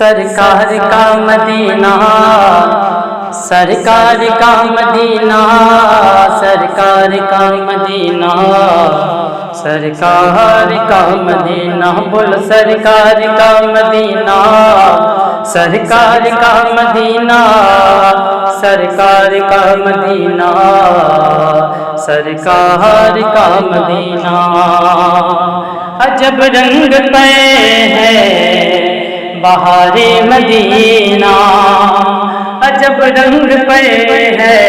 سرکار کا مدینہ، سرکار کا مدینہ، سرکار کا مدینہ، سرکار کا مدینہ، بول سرکار کا مدینہ، سرکار کا مدینہ، سرکار کا مدینہ، سرکار کا مدینہ۔ عجب رنگ پہ ہے بہار مدینہ، عجب رنگ پہ ہے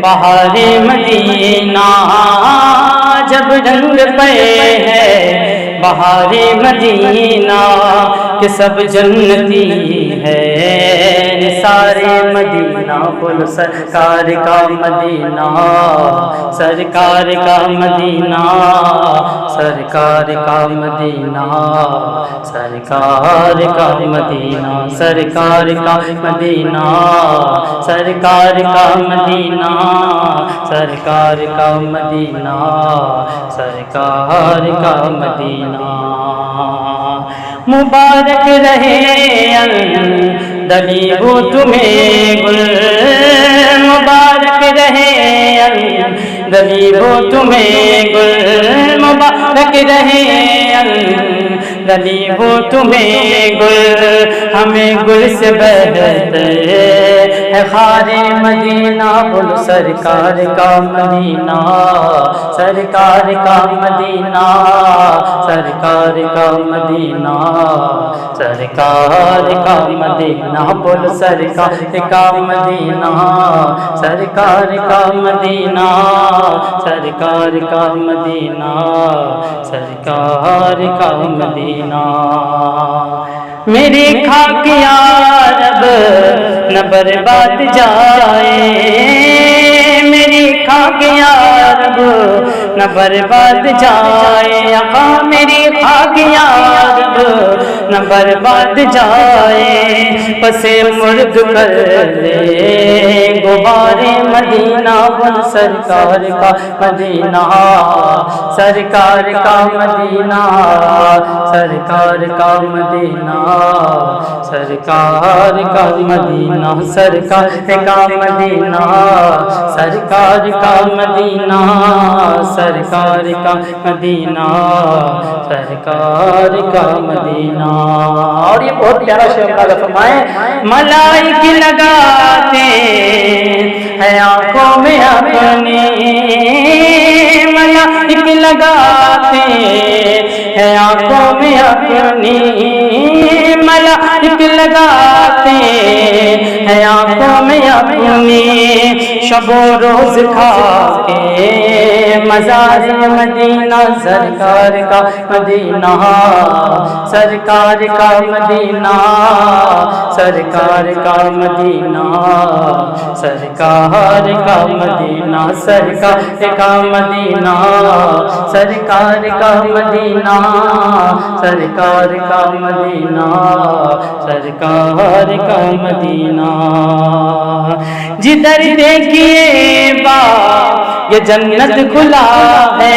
بہار مدینہ، عجب رنگ پہ ہے بہار مدینہ، کہ سب جنتی ہے سارے مدینہ، بول سرکار کا مدینہ، سرکار کا مدینہ، سرکار کا مدینہ، سرکار کا مدینہ، سرکار کا مدینہ، سرکار کا مدینہ، سرکار کا مدینہ، سرکار کا مدینہ۔ مبارک رہے اندلیب تمہیں گل، مبارک رہے اندلیب تمہیں گل، مبارک رہے اندلیب تمہیں گل، ہمیں گل سے بہتر ہے خار مدینہ، بول سرکار کا مدینہ، سرکار کا مدینہ، سرکار کا مدینہ، سرکار کا مدینہ، بول سرکار کا مدینہ، سرکار کا مدینہ، سرکار کا مدینہ، سرکار کا مدینہ۔ میری خاک یا رب نہ برباد جائے، میری خاک یا رب نہ برباد جائے، آقا میری خاک یا رب نہ برباد جائے، پسے مرد کر لے غبار مدینہ، بول سرکار کا مدینہ، سرکار کا مدینہ، سرکار کا مدینہ، سرکار کا مدینہ، سرکار کا مدینہ، سرکار کا مدینہ، سرکار کا مدینہ، سرکار کا مدینہ۔ اور یہ بہت پیارا شعر کا فرمائے، ملائک لگاتے ہیں آنکھوں میں اپنی، ملائک لگاتے ہیں آنکھوں میں اپنی، ملائک لگاتے ہیں آنکھوں میں اپنی، شب و روز کھا کے مزار مدینہ، سرکار کا مدینہ، سرکار کا مدینہ، سرکار کا مدینہ، سرکار کا مدینہ، سرکار کا مدینہ، سرکار کا مدینہ، سرکار کا مدینہ، سرکار کا مدینہ۔ جدھر دیکھیے باب یہ جنت کھلا ہے،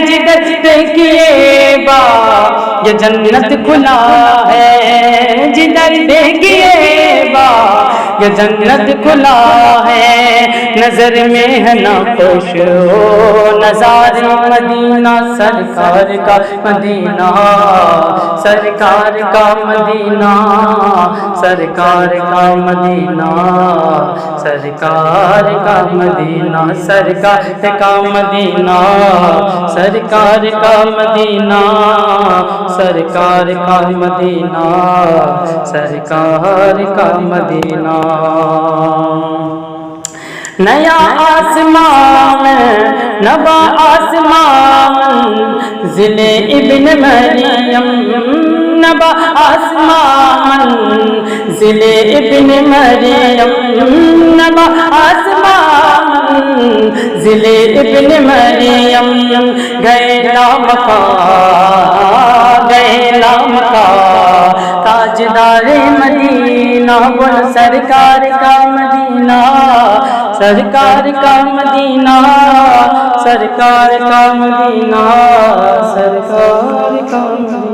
جدھر دیکھیے باب یہ جنت کھلا ہے، جدھر دیکھیے باب یہ جنت کھلا ہے، نظر میں ہے نا خوش نظار مدینہ، سرکار کا مدینہ، سرکار کا مدینہ، سرکار کا مدینہ، سرکار کا مدینہ، سرکار کا مدینہ، سرکار کا مدینہ، سرکار کا مدینہ، سرکار کا مدینہ۔ نیا آسمان نوا آسمان ذل ابن مریم، نوا آسمان ذل ابن مریم، نوا آسمان ذل ابن مریم، گئے لامکان، گئے لامکان، تاجدار مدینہ، بول سرکار کا مدینہ، سرکار کا مدینہ، سرکار کا مدینہ، سرکار کا مدینہ۔